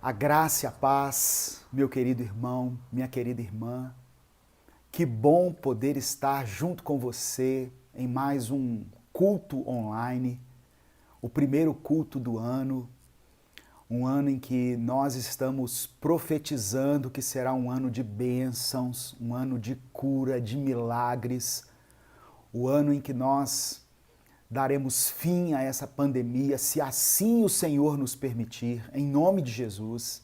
A graça e a paz, meu querido irmão, minha querida irmã. Que bom poder estar junto com você em mais um culto online, o primeiro culto do ano, um ano em que nós estamos profetizando que será um ano de bênçãos, um ano de cura, de milagres, o ano em que nós daremos fim a essa pandemia, se assim o Senhor nos permitir, em nome de Jesus.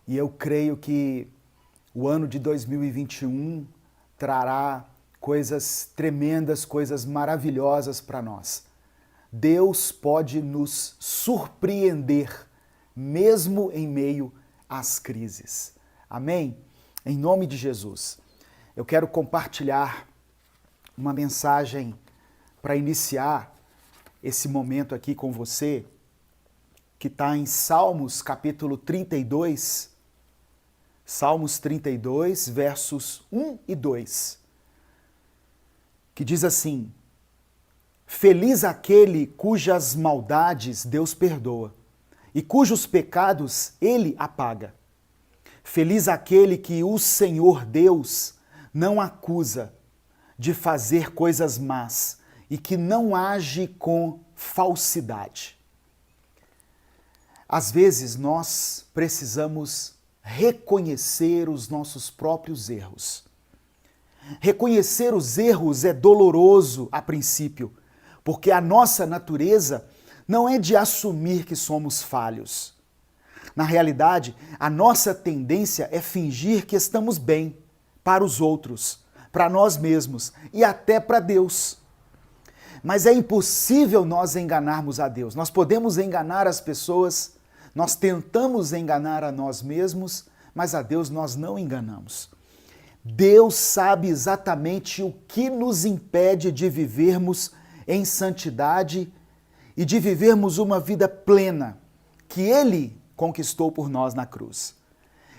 E eu creio que o ano de 2021 trará coisas tremendas, coisas maravilhosas para nós. Deus pode nos surpreender, mesmo em meio às crises. Amém? Em nome de Jesus. Eu quero compartilhar uma mensagem para iniciar esse momento aqui com você, que está em Salmos capítulo 32, Salmos 32, versos 1 e 2, que diz assim: Feliz aquele cujas maldades Deus perdoa e cujos pecados Ele apaga. Feliz aquele que o Senhor Deus não acusa de fazer coisas más e que não age com falsidade. Às vezes nós precisamos reconhecer os nossos próprios erros. Reconhecer os erros é doloroso a princípio, porque a nossa natureza não é de assumir que somos falhos. Na realidade, a nossa tendência é fingir que estamos bem para os outros, para nós mesmos e até para Deus. Mas é impossível nós enganarmos a Deus. Nós podemos enganar as pessoas, nós tentamos enganar a nós mesmos, mas a Deus nós não enganamos. Deus sabe exatamente o que nos impede de vivermos em santidade e de vivermos uma vida plena que Ele conquistou por nós na cruz.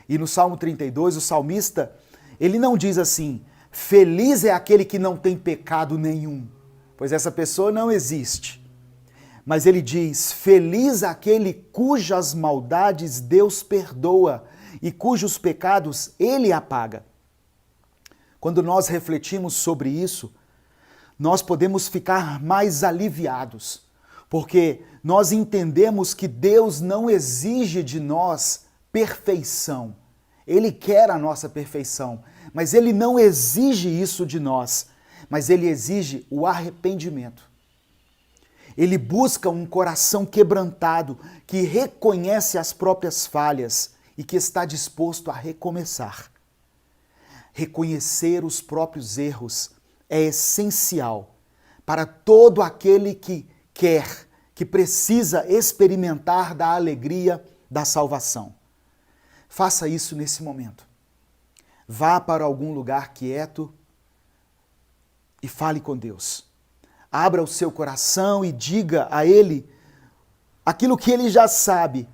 E no Salmo 32, o salmista, ele não diz assim: feliz é aquele que não tem pecado nenhum, pois essa pessoa não existe. Mas ele diz: feliz aquele cujas maldades Deus perdoa e cujos pecados Ele apaga. Quando nós refletimos sobre isso, nós podemos ficar mais aliviados, porque nós entendemos que Deus não exige de nós perfeição. Ele quer a nossa perfeição, mas Ele não exige isso de nós, mas Ele exige o arrependimento. Ele busca um coração quebrantado, que reconhece as próprias falhas e que está disposto a recomeçar. Reconhecer os próprios erros é essencial para todo aquele que quer, que precisa experimentar da alegria da salvação. Faça isso nesse momento. Vá para algum lugar quieto e fale com Deus. Abra o seu coração e diga a Ele aquilo que Ele já sabe,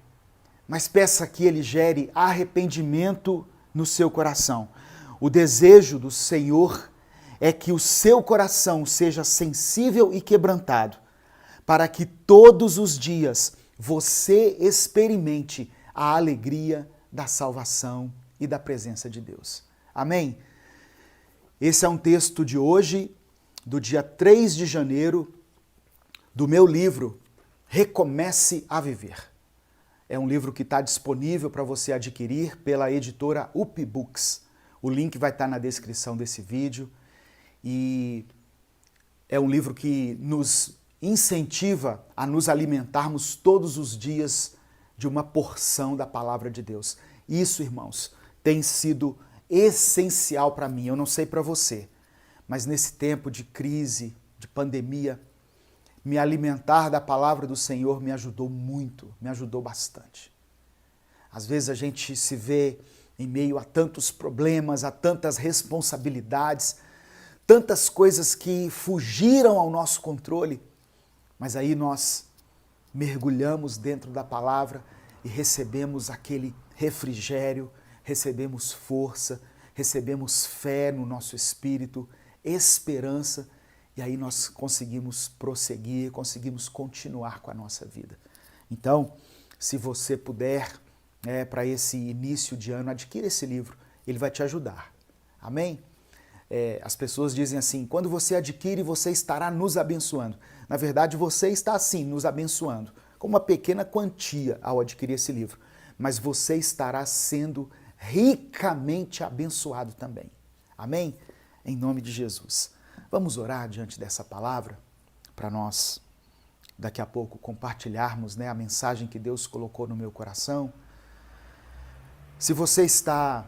mas peça que Ele gere arrependimento no seu coração. O desejo do Senhor é que o seu coração seja sensível e quebrantado, para que todos os dias você experimente a alegria da salvação e da presença de Deus. Amém? Esse é um texto de hoje, do dia 3 de janeiro, do meu livro Recomece a Viver. É um livro que está disponível para você adquirir pela editora UP Books. O link vai estar na descrição desse vídeo. E é um livro que nos incentiva a nos alimentarmos todos os dias de uma porção da palavra de Deus. Isso, irmãos, tem sido essencial para mim. Eu não sei para você, mas nesse tempo de crise, de pandemia, me alimentar da palavra do Senhor me ajudou muito, me ajudou bastante. Às vezes a gente se vê em meio a tantos problemas, a tantas responsabilidades, tantas coisas que fugiram ao nosso controle, mas aí nós mergulhamos dentro da palavra e recebemos aquele refrigério, recebemos força, recebemos fé no nosso espírito, esperança, e aí nós conseguimos prosseguir, conseguimos continuar com a nossa vida. Então, se você puder, para esse início de ano, adquira esse livro, ele vai te ajudar. Amém? As pessoas dizem assim, quando você adquire, você estará nos abençoando. Na verdade, você está sim nos abençoando, com uma pequena quantia ao adquirir esse livro, mas você estará sendo ricamente abençoado também. Amém? Em nome de Jesus. Vamos orar diante dessa palavra para nós, daqui a pouco, compartilharmos, a mensagem que Deus colocou no meu coração. Se você está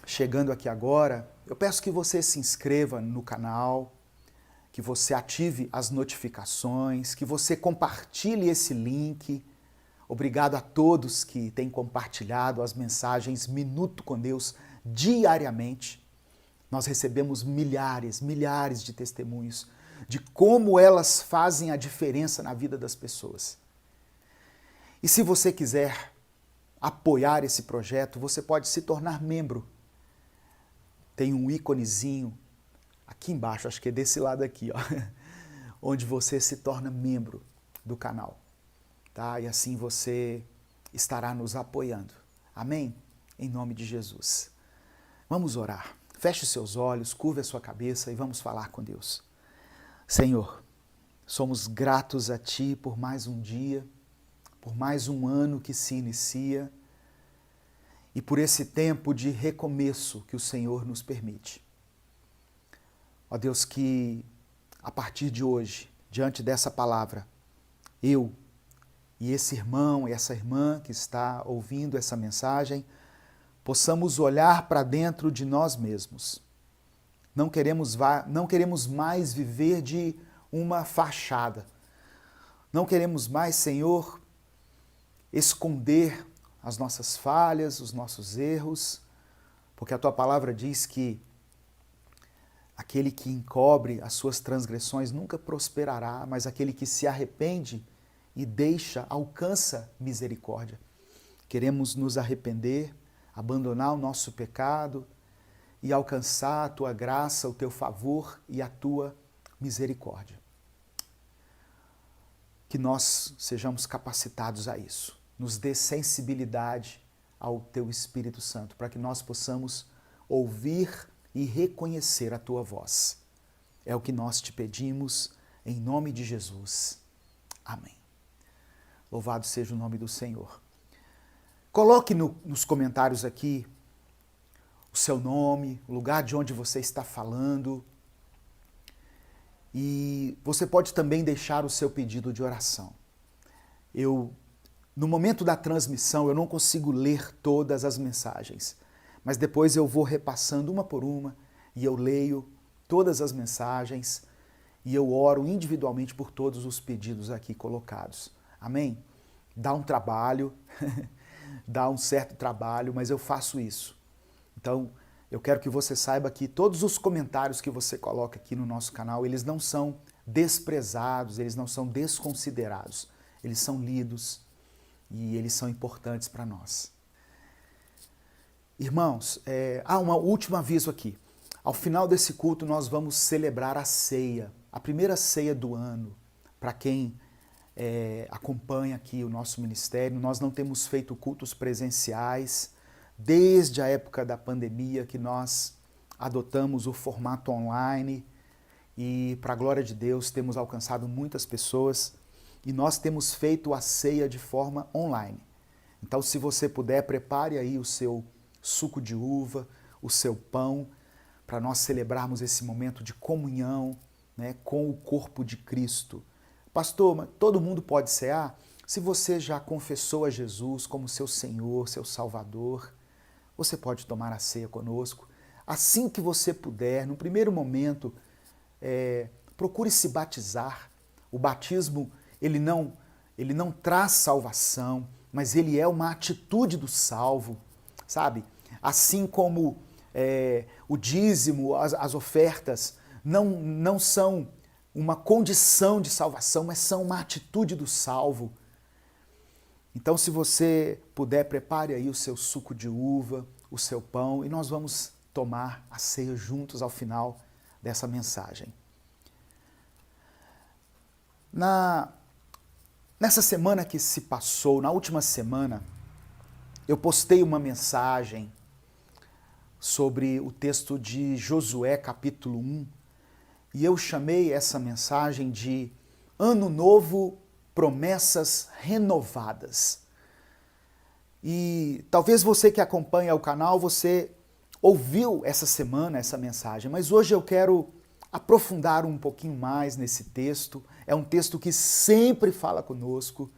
chegando aqui agora, eu peço que você se inscreva no canal, que você ative as notificações, que você compartilhe esse link. Obrigado a todos que têm compartilhado as mensagens Minuto com Deus diariamente. Nós recebemos milhares de testemunhos de como elas fazem a diferença na vida das pessoas. E se você quiser apoiar esse projeto, você pode se tornar membro. Tem um íconezinho aqui embaixo, acho que é desse lado aqui, onde você se torna membro do canal. Tá? E assim você estará nos apoiando. Amém? Em nome de Jesus. Vamos orar. Feche os seus olhos, curve a sua cabeça e vamos falar com Deus. Senhor, somos gratos a Ti por mais um dia, por mais um ano que se inicia e por esse tempo de recomeço que o Senhor nos permite. Ó Deus, que a partir de hoje, diante dessa palavra, eu e esse irmão e essa irmã que está ouvindo essa mensagem, possamos olhar para dentro de nós mesmos. Não queremos mais viver de uma fachada. Não queremos mais, Senhor, esconder as nossas falhas, os nossos erros, porque a Tua palavra diz que aquele que encobre as suas transgressões nunca prosperará, mas aquele que se arrepende e deixa, alcança misericórdia. Queremos nos arrepender, abandonar o nosso pecado e alcançar a Tua graça, o Teu favor e a Tua misericórdia. Que nós sejamos capacitados a isso. Nos dê sensibilidade ao Teu Espírito Santo, para que nós possamos ouvir e reconhecer a Tua voz. É o que nós te pedimos, em nome de Jesus. Amém. Louvado seja o nome do Senhor. Coloque nos comentários aqui o seu nome, o lugar de onde você está falando. E você pode também deixar o seu pedido de oração. No momento da transmissão, eu não consigo ler todas as mensagens, mas depois eu vou repassando uma por uma e eu leio todas as mensagens e eu oro individualmente por todos os pedidos aqui colocados. Amém? Dá um trabalho, dá um certo trabalho, mas eu faço isso. Então, eu quero que você saiba que todos os comentários que você coloca aqui no nosso canal, eles não são desprezados, eles não são desconsiderados. Eles são lidos e eles são importantes para nós. Irmãos, um último aviso aqui. Ao final desse culto, nós vamos celebrar a ceia, a primeira ceia do ano. Para quem acompanha aqui o nosso ministério, nós não temos feito cultos presenciais, desde a época da pandemia que nós adotamos o formato online e, para a glória de Deus, temos alcançado muitas pessoas e nós temos feito a ceia de forma online. Então, se você puder, prepare aí o seu suco de uva, o seu pão, para nós celebrarmos esse momento de comunhão, com o corpo de Cristo. Pastor, mas todo mundo pode cear? Se você já confessou a Jesus como seu Senhor, seu Salvador, você pode tomar a ceia conosco. Assim que você puder, no primeiro momento, procure se batizar. O batismo, ele não traz salvação, mas ele é uma atitude do salvo, sabe? Assim como o dízimo, as ofertas, não são uma condição de salvação, mas são uma atitude do salvo. Então, se você puder, prepare aí o seu suco de uva, o seu pão, e nós vamos tomar a ceia juntos ao final dessa mensagem. Nessa semana que se passou, na última semana, eu postei uma mensagem sobre o texto de Josué, capítulo 1, e eu chamei essa mensagem de Ano Novo, Promessas Renovadas. E talvez você que acompanha o canal, você ouviu essa semana essa mensagem, mas hoje eu quero aprofundar um pouquinho mais nesse texto. É um texto que sempre fala conosco,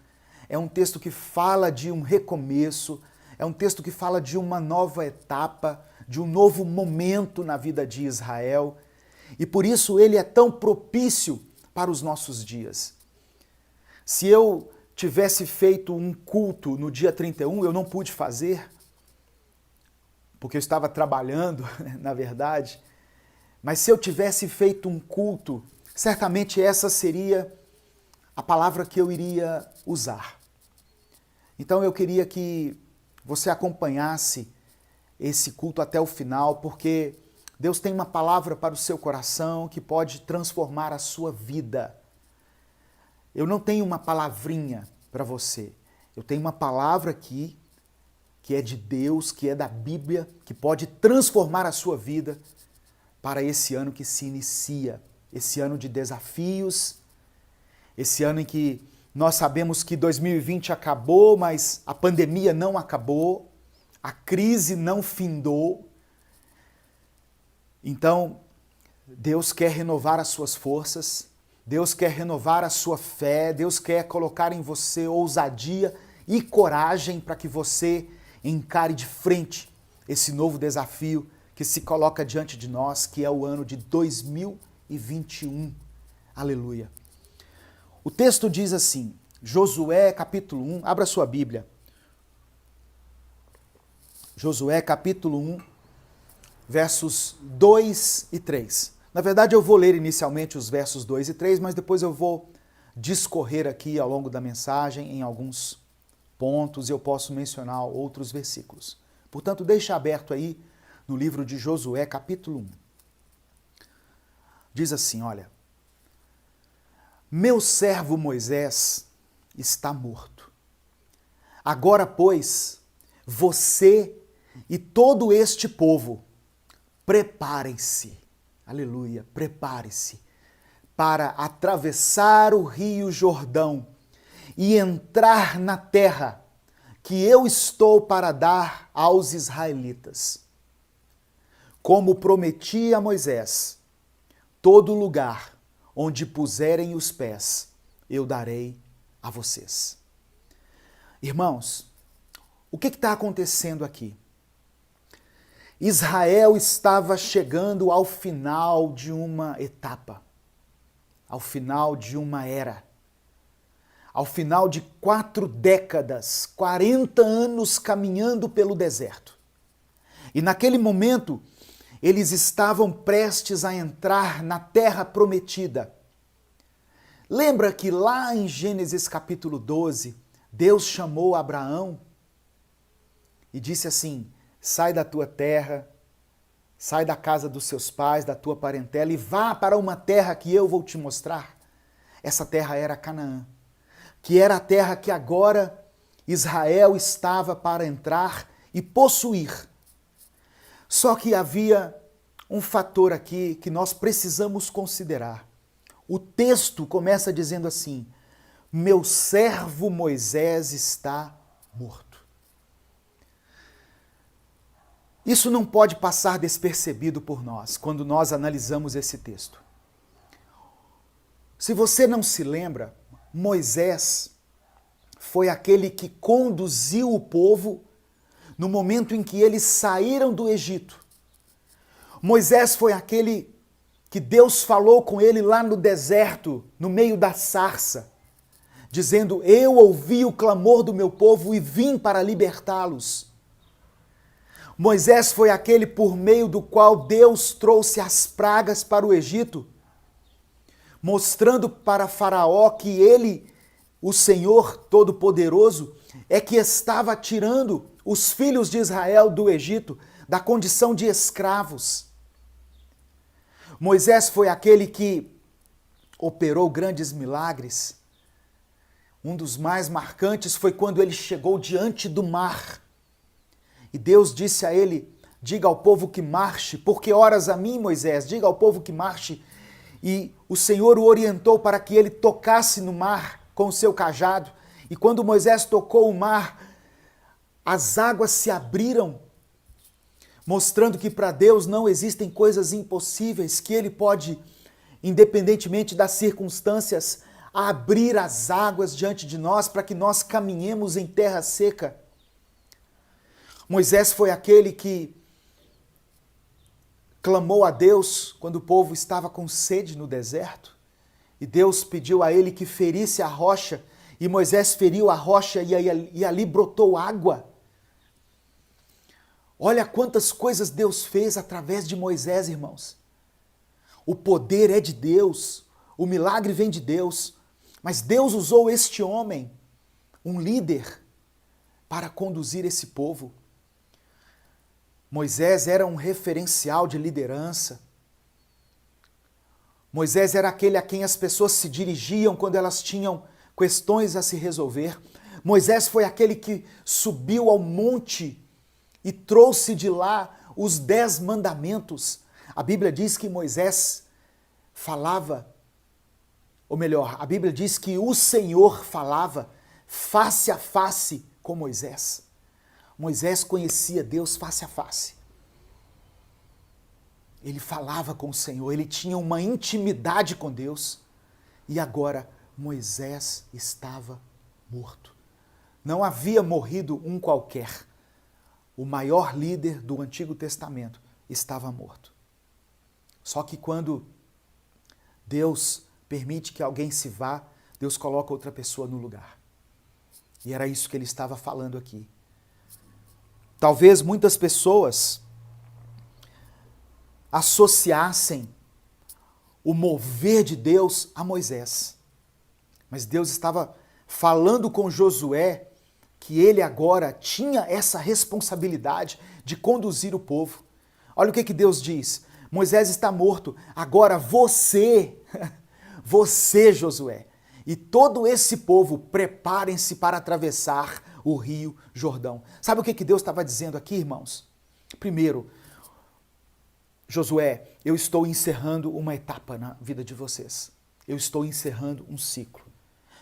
é um texto que fala de um recomeço, é um texto que fala de uma nova etapa, de um novo momento na vida de Israel, e por isso ele é tão propício para os nossos dias. Se eu tivesse feito um culto no dia 31, eu não pude fazer, porque eu estava trabalhando, na verdade, mas se eu tivesse feito um culto, certamente essa seria a palavra que eu iria usar. Então eu queria que você acompanhasse esse culto até o final, porque Deus tem uma palavra para o seu coração que pode transformar a sua vida. Eu não tenho uma palavrinha para você. Eu tenho uma palavra aqui que é de Deus, que é da Bíblia, que pode transformar a sua vida para esse ano que se inicia, esse ano de desafios, esse ano em que nós sabemos que 2020 acabou, mas a pandemia não acabou, a crise não findou. Então, Deus quer renovar as suas forças, Deus quer renovar a sua fé, Deus quer colocar em você ousadia e coragem para que você encare de frente esse novo desafio que se coloca diante de nós, que é o ano de 2021. Aleluia. O texto diz assim, Josué capítulo 1, abra sua Bíblia. Josué capítulo 1, versos 2 e 3. Na verdade, eu vou ler inicialmente os versos 2 e 3, mas depois eu vou discorrer aqui ao longo da mensagem em alguns pontos e eu posso mencionar outros versículos. Portanto, deixa aberto aí no livro de Josué, capítulo 1. Diz assim, olha, meu servo Moisés está morto. Agora, pois, você e todo este povo, preparem-se, aleluia, prepare-se, para atravessar o rio Jordão e entrar na terra que eu estou para dar aos israelitas. Como prometi a Moisés, todo lugar onde puserem os pés, eu darei a vocês. Irmãos, o que está acontecendo aqui? Israel estava chegando ao final de uma etapa, ao final de uma era, ao final de 4 décadas, 40 anos caminhando pelo deserto. E naquele momento, eles estavam prestes a entrar na terra prometida. Lembra que lá em Gênesis capítulo 12, Deus chamou Abraão e disse assim, sai da tua terra, sai da casa dos seus pais, da tua parentela e vá para uma terra que eu vou te mostrar. Essa terra era Canaã, que era a terra que agora Israel estava para entrar e possuir. Só que havia um fator aqui que nós precisamos considerar. O texto começa dizendo assim, meu servo Moisés está morto. Isso não pode passar despercebido por nós, quando nós analisamos esse texto. Se você não se lembra, Moisés foi aquele que conduziu o povo no momento em que eles saíram do Egito. Moisés foi aquele que Deus falou com ele lá no deserto, no meio da sarça, dizendo, eu ouvi o clamor do meu povo e vim para libertá-los. Moisés foi aquele por meio do qual Deus trouxe as pragas para o Egito, mostrando para Faraó que ele, o Senhor Todo-Poderoso, é que estava tirando os filhos de Israel do Egito, da condição de escravos. Moisés foi aquele que operou grandes milagres. Um dos mais marcantes foi quando ele chegou diante do mar E Deus disse a ele: diga ao povo que marche. Por que oras a mim, Moisés? Diga ao povo que marche. E o Senhor o orientou para que ele tocasse no mar com o seu cajado. E quando Moisés tocou o mar, as águas se abriram, mostrando que para Deus não existem coisas impossíveis, que Ele pode, independentemente das circunstâncias, abrir as águas diante de nós para que nós caminhemos em terra seca. Moisés foi aquele que clamou a Deus quando o povo estava com sede no deserto, e Deus pediu a ele que ferisse a rocha, e Moisés feriu a rocha e ali brotou água. Olha quantas coisas Deus fez através de Moisés, irmãos. O poder é de Deus, o milagre vem de Deus, mas Deus usou este homem, um líder, para conduzir esse povo. Moisés era um referencial de liderança. Moisés era aquele a quem as pessoas se dirigiam quando elas tinham questões a se resolver. Moisés foi aquele que subiu ao monte e trouxe de lá os 10 mandamentos. A Bíblia diz que Moisés falava, ou melhor, a Bíblia diz que o Senhor falava face a face com Moisés. Moisés conhecia Deus face a face. Ele falava com o Senhor, ele tinha uma intimidade com Deus. E agora Moisés estava morto. Não havia morrido um qualquer. O maior líder do Antigo Testamento estava morto. Só que quando Deus permite que alguém se vá, Deus coloca outra pessoa no lugar. E era isso que ele estava falando aqui. Talvez muitas pessoas associassem o mover de Deus a Moisés. Mas Deus estava falando com Josué que ele agora tinha essa responsabilidade de conduzir o povo. Olha o que Deus diz. Moisés está morto, agora você, Josué, e todo esse povo, preparem-se para atravessar o rio Jordão. Sabe o que Deus estava dizendo aqui, irmãos? Primeiro, Josué, eu estou encerrando uma etapa na vida de vocês. Eu estou encerrando um ciclo.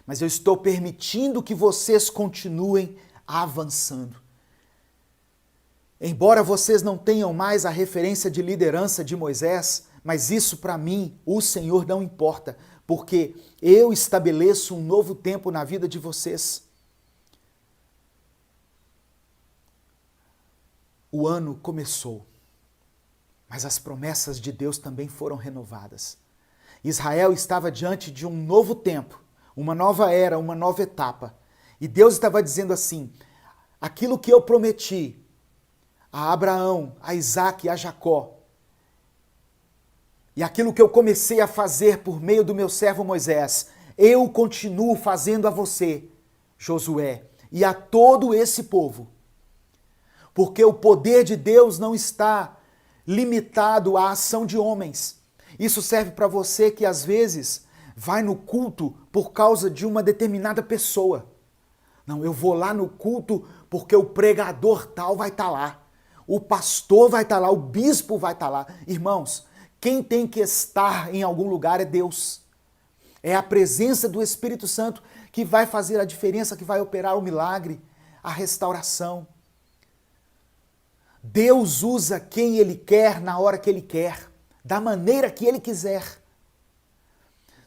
Mas eu estou permitindo que vocês continuem avançando. Embora vocês não tenham mais a referência de liderança de Moisés, mas isso para mim, o Senhor, não importa, porque eu estabeleço um novo tempo na vida de vocês. O ano começou, mas as promessas de Deus também foram renovadas. Israel estava diante de um novo tempo, uma nova era, uma nova etapa. E Deus estava dizendo assim, aquilo que eu prometi a Abraão, a Isaque e a Jacó, e aquilo que eu comecei a fazer por meio do meu servo Moisés, eu continuo fazendo a você, Josué, e a todo esse povo. Porque o poder de Deus não está limitado à ação de homens. Isso serve para você que às vezes vai no culto por causa de uma determinada pessoa. Não, eu vou lá no culto porque o pregador tal vai estar lá. O pastor vai estar lá, o bispo vai estar lá. Irmãos, quem tem que estar em algum lugar é Deus. É a presença do Espírito Santo que vai fazer a diferença, que vai operar o milagre, a restauração. Deus usa quem Ele quer, na hora que Ele quer, da maneira que Ele quiser.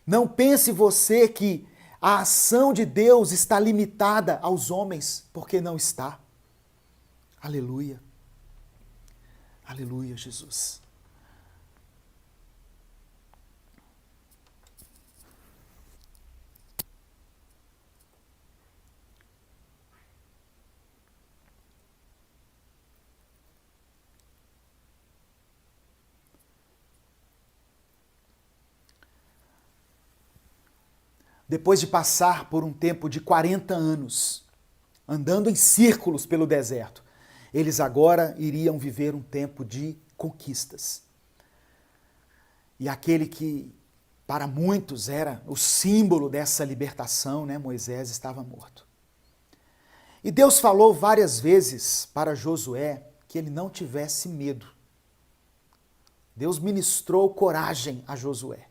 Não pense você que a ação de Deus está limitada aos homens, porque não está. Aleluia. Aleluia, Jesus. Depois de passar por um tempo de 40 anos, andando em círculos pelo deserto, eles agora iriam viver um tempo de conquistas. E aquele que, para muitos, era o símbolo dessa libertação, né, Moisés, estava morto. E Deus falou várias vezes para Josué que ele não tivesse medo. Deus ministrou coragem a Josué.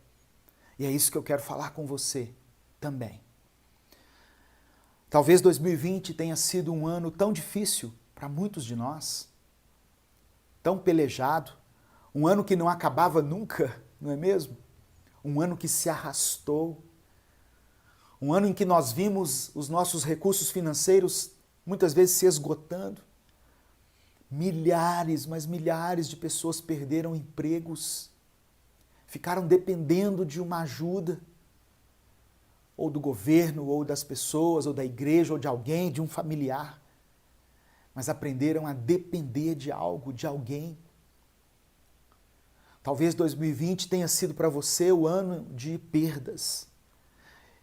E é isso que eu quero falar com você também. Talvez 2020 tenha sido um ano tão difícil para muitos de nós, tão pelejado, um ano que não acabava nunca, não é mesmo? Um ano que se arrastou, um ano em que nós vimos os nossos recursos financeiros muitas vezes se esgotando. Milhares, mas milhares de pessoas perderam empregos, ficaram dependendo de uma ajuda, ou do governo, ou das pessoas, ou da igreja, ou de alguém, de um familiar, mas aprenderam a depender de algo, de alguém. Talvez 2020 tenha sido para você o ano de perdas.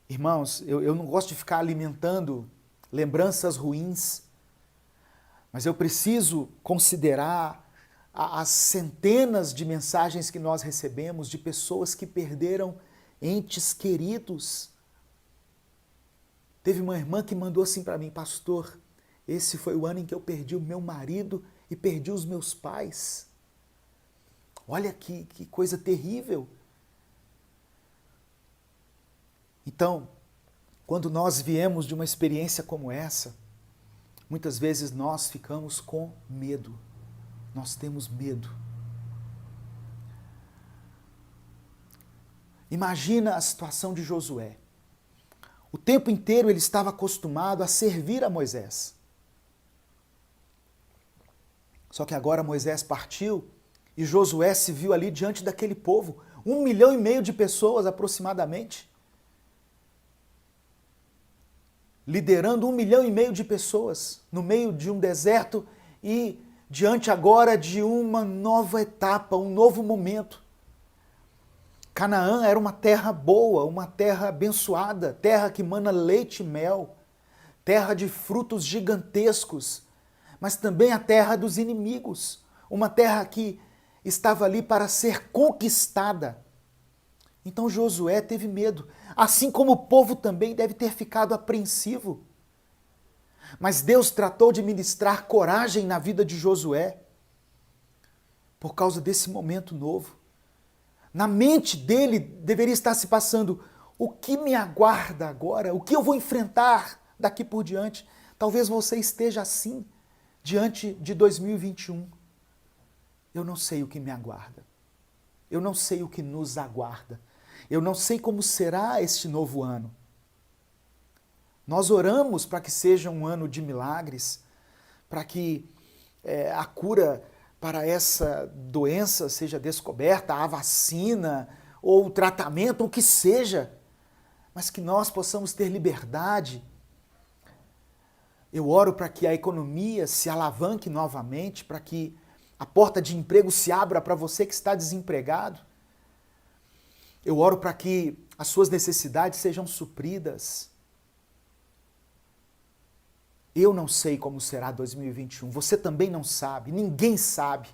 Irmãos, eu não gosto de ficar alimentando lembranças ruins, mas eu preciso considerar as centenas de mensagens que nós recebemos de pessoas que perderam entes queridos. Teve uma irmã que mandou assim para mim: pastor, esse foi o ano em que eu perdi o meu marido e perdi os meus pais. Olha que coisa terrível. Então, quando nós viemos de uma experiência como essa, muitas vezes nós ficamos com medo. Nós temos medo. Imagina a situação de Josué. O tempo inteiro ele estava acostumado a servir a Moisés. Só que agora Moisés partiu e Josué se viu ali diante daquele povo, 1,5 milhão de pessoas aproximadamente, liderando 1,5 milhão de pessoas no meio de um deserto e diante agora de uma nova etapa, um novo momento. Canaã era uma terra boa, uma terra abençoada, terra que mana leite e mel, terra de frutos gigantescos, mas também a terra dos inimigos, uma terra que estava ali para ser conquistada. Então Josué teve medo, assim como o povo também deve ter ficado apreensivo. Mas Deus tratou de ministrar coragem na vida de Josué, por causa desse momento novo. Na mente dele deveria estar se passando: o que me aguarda agora? O que eu vou enfrentar daqui por diante? Talvez você esteja assim, diante de 2021. Eu não sei o que me aguarda. Eu não sei o que nos aguarda. Eu não sei como será este novo ano. Nós oramos para que seja um ano de milagres, para que a cura para essa doença seja descoberta, a vacina ou o tratamento, o que seja, mas que nós possamos ter liberdade. Eu oro para que a economia se alavanque novamente, para que a porta de emprego se abra para você que está desempregado. Eu oro para que as suas necessidades sejam supridas. Eu não sei como será 2021, você também não sabe, ninguém sabe.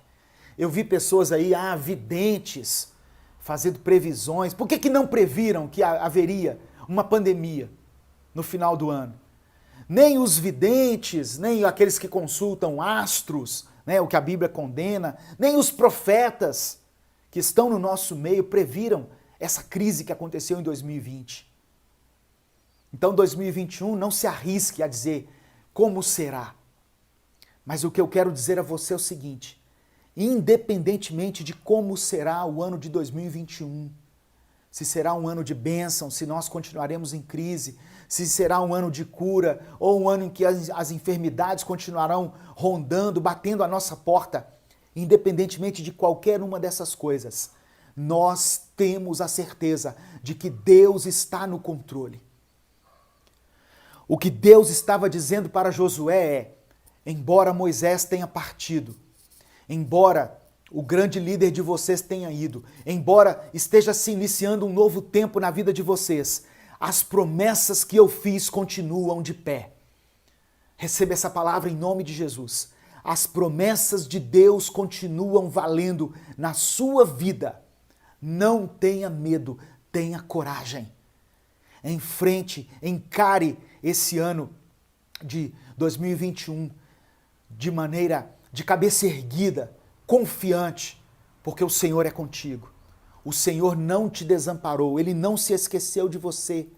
Eu vi pessoas aí, videntes, fazendo previsões. Por que não previram que haveria uma pandemia no final do ano? Nem os videntes, nem aqueles que consultam astros, né, o que a Bíblia condena, nem os profetas que estão no nosso meio previram essa crise que aconteceu em 2020. Então 2021 não se arrisque a dizer como será. Mas o que eu quero dizer a você é o seguinte: independentemente de como será o ano de 2021, se será um ano de bênção, se nós continuaremos em crise, se será um ano de cura ou um ano em que as enfermidades continuarão rondando, batendo a nossa porta, independentemente de qualquer uma dessas coisas, nós temos a certeza de que Deus está no controle. O que Deus estava dizendo para Josué é: embora Moisés tenha partido, embora o grande líder de vocês tenha ido, embora esteja se iniciando um novo tempo na vida de vocês, as promessas que eu fiz continuam de pé. Receba essa palavra em nome de Jesus. As promessas de Deus continuam valendo na sua vida. Não tenha medo, tenha coragem. Enfrente, encare esse ano de 2021 de cabeça erguida, confiante, porque o Senhor é contigo. O Senhor não te desamparou, Ele não se esqueceu de você.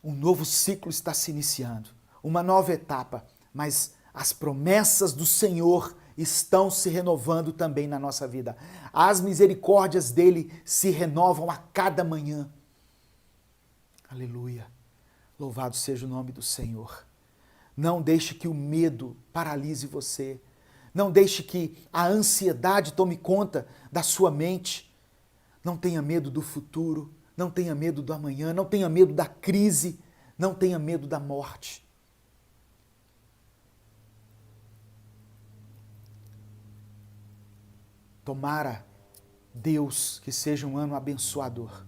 Um novo ciclo está se iniciando, uma nova etapa, mas as promessas do Senhor estão se renovando também na nossa vida. As misericórdias dele se renovam a cada manhã. Aleluia. Louvado seja o nome do Senhor. Não deixe que o medo paralise você. Não deixe que a ansiedade tome conta da sua mente. Não tenha medo do futuro. Não tenha medo do amanhã. Não tenha medo da crise. Não tenha medo da morte. Tomara Deus que seja um ano abençoador,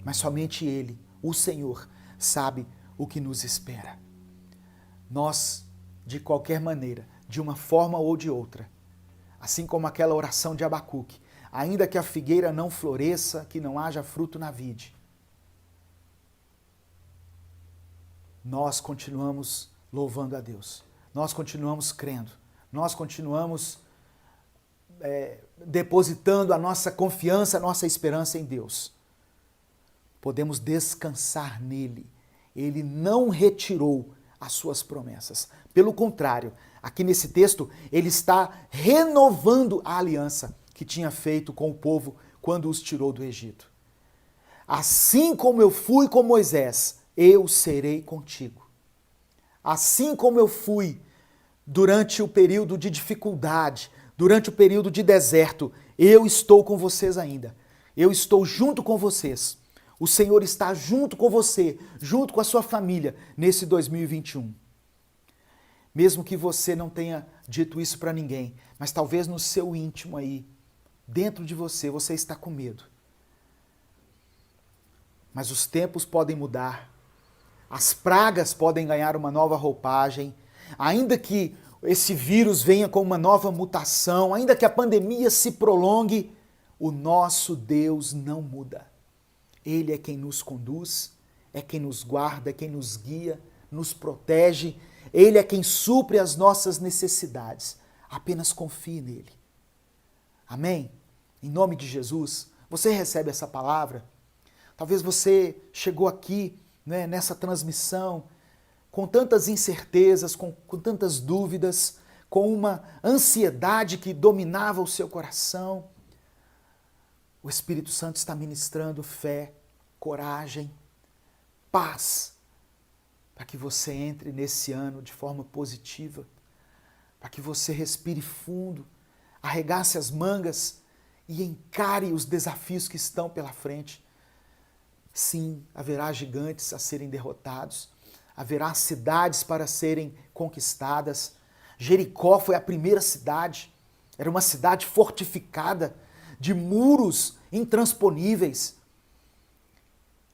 mas somente Ele, o Senhor, sabe o que nos espera. Nós, de qualquer maneira, de uma forma ou de outra, assim como aquela oração de Abacuque, ainda que a figueira não floresça, que não haja fruto na vide, nós continuamos louvando a Deus, nós continuamos crendo, nós continuamos depositando a nossa confiança, a nossa esperança em Deus. Podemos descansar nele. Ele não retirou as suas promessas. Pelo contrário, aqui nesse texto, ele está renovando a aliança que tinha feito com o povo quando os tirou do Egito. Assim como eu fui com Moisés, eu serei contigo. Assim como eu fui durante o período de dificuldade, durante o período de deserto, eu estou com vocês ainda. Eu estou junto com vocês. O Senhor está junto com você, junto com a sua família, nesse 2021. Mesmo que você não tenha dito isso para ninguém, mas talvez no seu íntimo aí, dentro de você, você está com medo. Mas os tempos podem mudar, as pragas podem ganhar uma nova roupagem, ainda que esse vírus venha com uma nova mutação, ainda que a pandemia se prolongue, o nosso Deus não muda. Ele é quem nos conduz, é quem nos guarda, é quem nos guia, nos protege. Ele é quem supre as nossas necessidades. Apenas confie nele. Amém? Em nome de Jesus, você recebe essa palavra? Talvez você chegou aqui, né, nessa transmissão com tantas incertezas, com tantas dúvidas, com uma ansiedade que dominava o seu coração. O Espírito Santo está ministrando fé, coragem, paz, para que você entre nesse ano de forma positiva, para que você respire fundo, arregace as mangas e encare os desafios que estão pela frente. Sim, haverá gigantes a serem derrotados, haverá cidades para serem conquistadas. Jericó foi a primeira cidade, era uma cidade fortificada, de muros intransponíveis.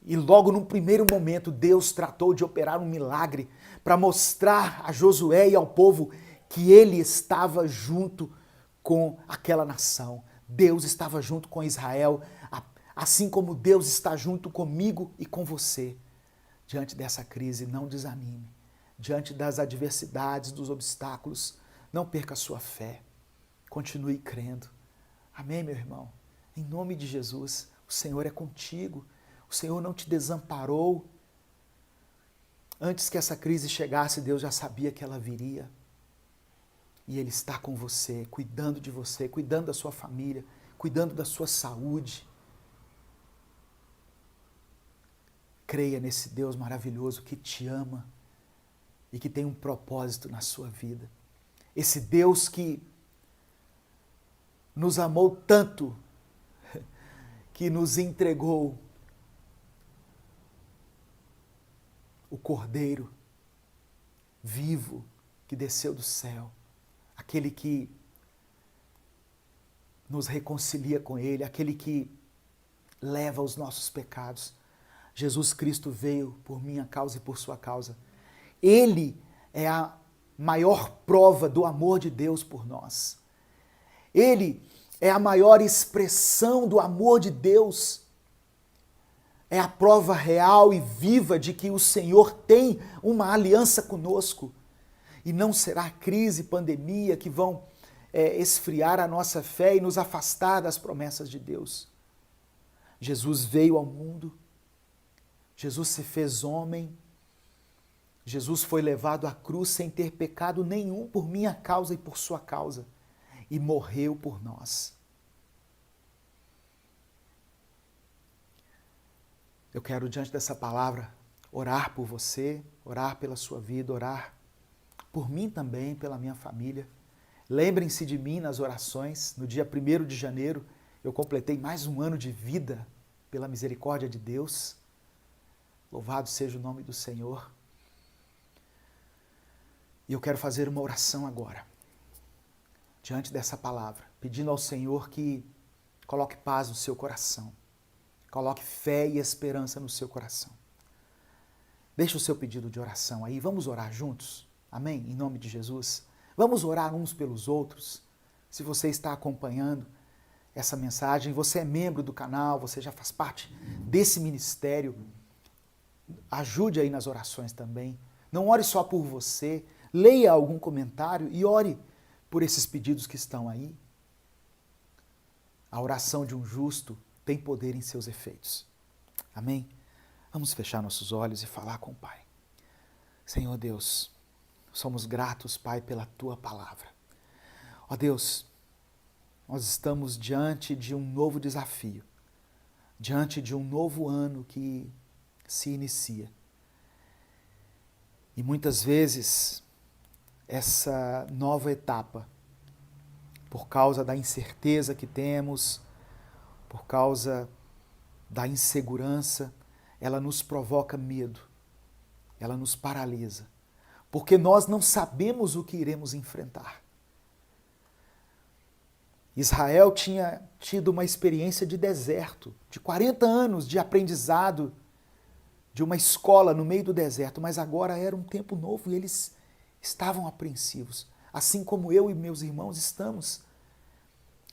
E logo no primeiro momento, Deus tratou de operar um milagre para mostrar a Josué e ao povo que ele estava junto com aquela nação. Deus estava junto com Israel, assim como Deus está junto comigo e com você. Diante dessa crise, não desanime. Diante das adversidades, dos obstáculos, não perca a sua fé. Continue crendo. Amém, meu irmão? Em nome de Jesus, o Senhor é contigo. O Senhor não te desamparou. Antes que essa crise chegasse, Deus já sabia que ela viria. E Ele está com você, cuidando de você, cuidando da sua família, cuidando da sua saúde. Creia nesse Deus maravilhoso que te ama e que tem um propósito na sua vida. Esse Deus que nos amou tanto, que nos entregou o Cordeiro vivo que desceu do céu, aquele que nos reconcilia com Ele, aquele que leva os nossos pecados. Jesus Cristo veio por minha causa e por sua causa. Ele é a maior prova do amor de Deus por nós. Ele é a maior expressão do amor de Deus é a prova real e viva de que o Senhor tem uma aliança conosco. E não será crise, pandemia que vão esfriar a nossa fé e nos afastar das promessas de Deus. Jesus veio ao mundo, Jesus se fez homem, Jesus foi levado à cruz sem ter pecado nenhum por minha causa e por sua causa, e morreu por nós. Eu quero, diante dessa palavra, orar por você, orar pela sua vida, orar por mim também, pela minha família. Lembrem-se de mim nas orações. No dia 1º de janeiro, eu completei mais um ano de vida pela misericórdia de Deus. Louvado seja o nome do Senhor. E eu quero fazer uma oração agora, diante dessa palavra, pedindo ao Senhor que coloque paz no seu coração. Coloque fé e esperança no seu coração. Deixe o seu pedido de oração aí. Vamos orar juntos? Amém? Em nome de Jesus. Vamos orar uns pelos outros. Se você está acompanhando essa mensagem, você é membro do canal, você já faz parte desse ministério, ajude aí nas orações também. Não ore só por você, leia algum comentário e ore por esses pedidos que estão aí. A oração de um justo tem poder em seus efeitos. Amém? Vamos fechar nossos olhos e falar com o Pai. Senhor Deus, somos gratos, Pai, pela Tua palavra. Ó Deus, nós estamos diante de um novo desafio, diante de um novo ano que se inicia. E muitas vezes, essa nova etapa, por causa da incerteza que temos, por causa da insegurança, ela nos provoca medo, ela nos paralisa, porque nós não sabemos o que iremos enfrentar. Israel tinha tido uma experiência de deserto, de 40 anos de aprendizado, de uma escola no meio do deserto, mas agora era um tempo novo e eles estavam apreensivos, assim como eu e meus irmãos estamos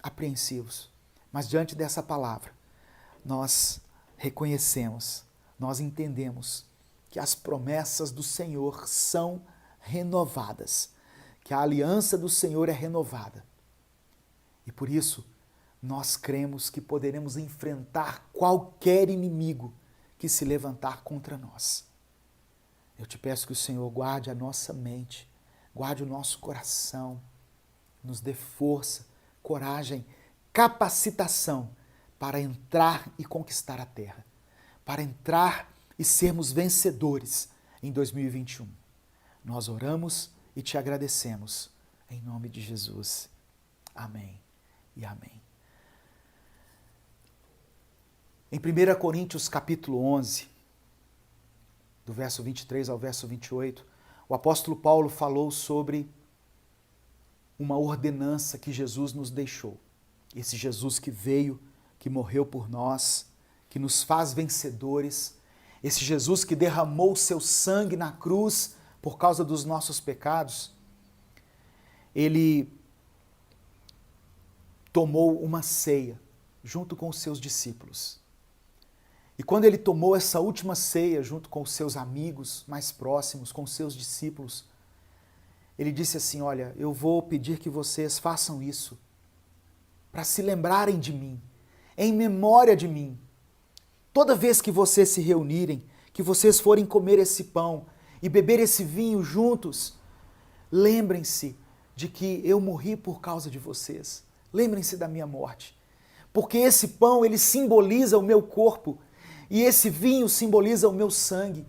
apreensivos. Mas diante dessa palavra, nós reconhecemos, nós entendemos que as promessas do Senhor são renovadas, que a aliança do Senhor é renovada. E por isso, nós cremos que poderemos enfrentar qualquer inimigo que se levantar contra nós. Eu te peço que o Senhor guarde a nossa mente, guarde o nosso coração, nos dê força, coragem, capacitação para entrar e conquistar a terra, para entrar e sermos vencedores em 2021. Nós oramos e te agradecemos, em nome de Jesus. Amém e amém. Em 1 Coríntios capítulo 11, do verso 23 ao verso 28, o apóstolo Paulo falou sobre uma ordenança que Jesus nos deixou. Esse Jesus que veio, que morreu por nós, que nos faz vencedores, esse Jesus que derramou o seu sangue na cruz por causa dos nossos pecados, ele tomou uma ceia junto com os seus discípulos. E quando ele tomou essa última ceia junto com os seus amigos mais próximos, com os seus discípulos, ele disse assim: olha, eu vou pedir que vocês façam isso para se lembrarem de mim, em memória de mim. Toda vez que vocês se reunirem, que vocês forem comer esse pão e beber esse vinho juntos, lembrem-se de que eu morri por causa de vocês. Lembrem-se da minha morte. Porque esse pão, ele simboliza o meu corpo e esse vinho simboliza o meu sangue.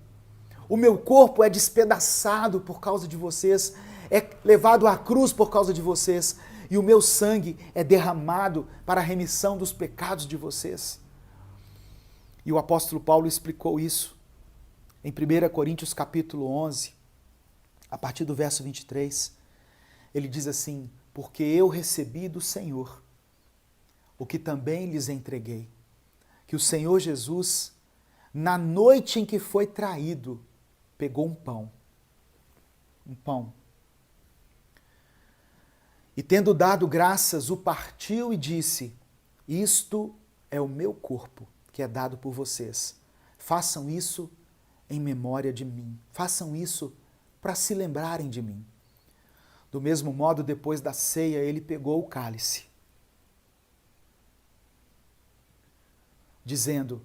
O meu corpo é despedaçado por causa de vocês, é levado à cruz por causa de vocês, e o meu sangue é derramado para a remissão dos pecados de vocês. E o apóstolo Paulo explicou isso em 1 Coríntios capítulo 11, a partir do verso 23. Ele diz assim: porque eu recebi do Senhor o que também lhes entreguei, que o Senhor Jesus, na noite em que foi traído, pegou um pão, e tendo dado graças, o partiu e disse: isto é o meu corpo, que é dado por vocês. Façam isso em memória de mim. Façam isso para se lembrarem de mim. Do mesmo modo, depois da ceia, ele pegou o cálice, dizendo: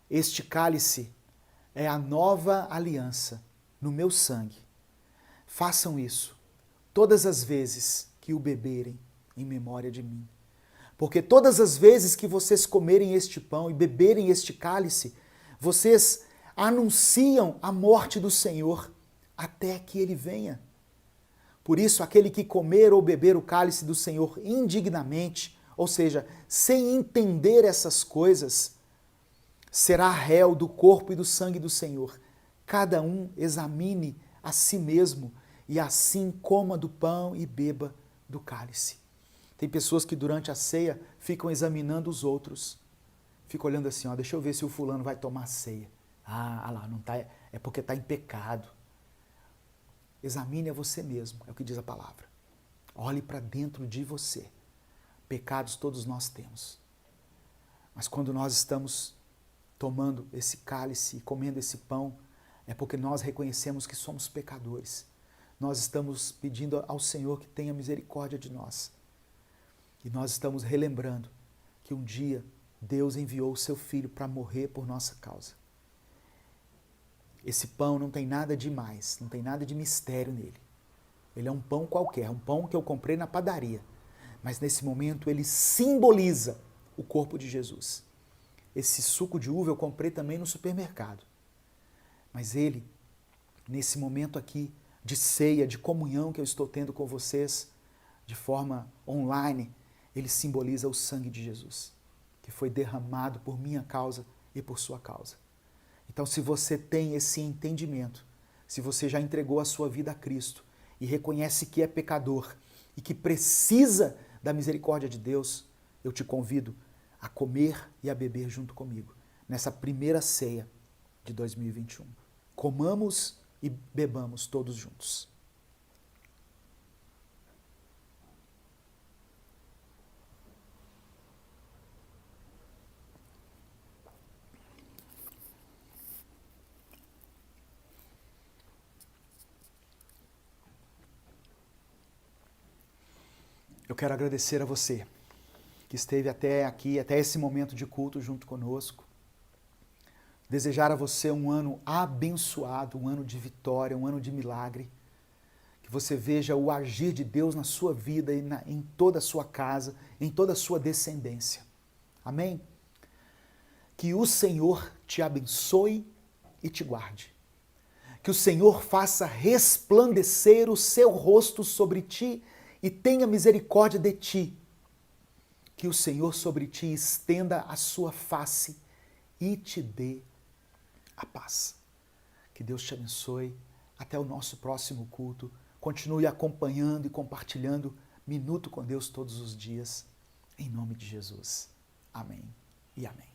este cálice é a nova aliança no meu sangue. Façam isso todas as vezes que o beberem em memória de mim. Porque todas as vezes que vocês comerem este pão e beberem este cálice, vocês anunciam a morte do Senhor até que ele venha. Por isso, aquele que comer ou beber o cálice do Senhor indignamente, ou seja, sem entender essas coisas, será réu do corpo e do sangue do Senhor. Cada um examine a si mesmo e assim coma do pão e beba do cálice. Tem pessoas que durante a ceia ficam examinando os outros. Ficam olhando assim, ó, deixa eu ver se o fulano vai tomar ceia. Ah lá, não tá, é porque está em pecado. Examine a você mesmo, é o que diz a palavra. Olhe para dentro de você. Pecados todos nós temos. Mas quando nós estamos tomando esse cálice e comendo esse pão, é porque nós reconhecemos que somos pecadores. Nós estamos pedindo ao Senhor que tenha misericórdia de nós. E nós estamos relembrando que um dia Deus enviou o seu Filho para morrer por nossa causa. Esse pão não tem nada de mais, não tem nada de mistério nele. Ele é um pão qualquer, um pão que eu comprei na padaria. Mas nesse momento ele simboliza o corpo de Jesus. Esse suco de uva eu comprei também no supermercado. Mas ele, nesse momento aqui de ceia, de comunhão que eu estou tendo com vocês, de forma online, ele simboliza o sangue de Jesus, que foi derramado por minha causa e por sua causa. Então, se você tem esse entendimento, se você já entregou a sua vida a Cristo e reconhece que é pecador e que precisa da misericórdia de Deus, eu te convido a comer e a beber junto comigo nessa primeira ceia de 2021. Comamos e bebamos todos juntos. Eu quero agradecer a você que esteve até aqui, até esse momento de culto junto conosco. Desejar a você um ano abençoado, um ano de vitória, um ano de milagre. Que você veja o agir de Deus na sua vida e em toda a sua casa, em toda a sua descendência. Amém? Que o Senhor te abençoe e te guarde. Que o Senhor faça resplandecer o seu rosto sobre ti e tenha misericórdia de ti. Que o Senhor sobre ti estenda a sua face e te dê a paz. Que Deus te abençoe. Até o nosso próximo culto. Continue acompanhando e compartilhando Minuto com Deus todos os dias. Em nome de Jesus. Amém e amém.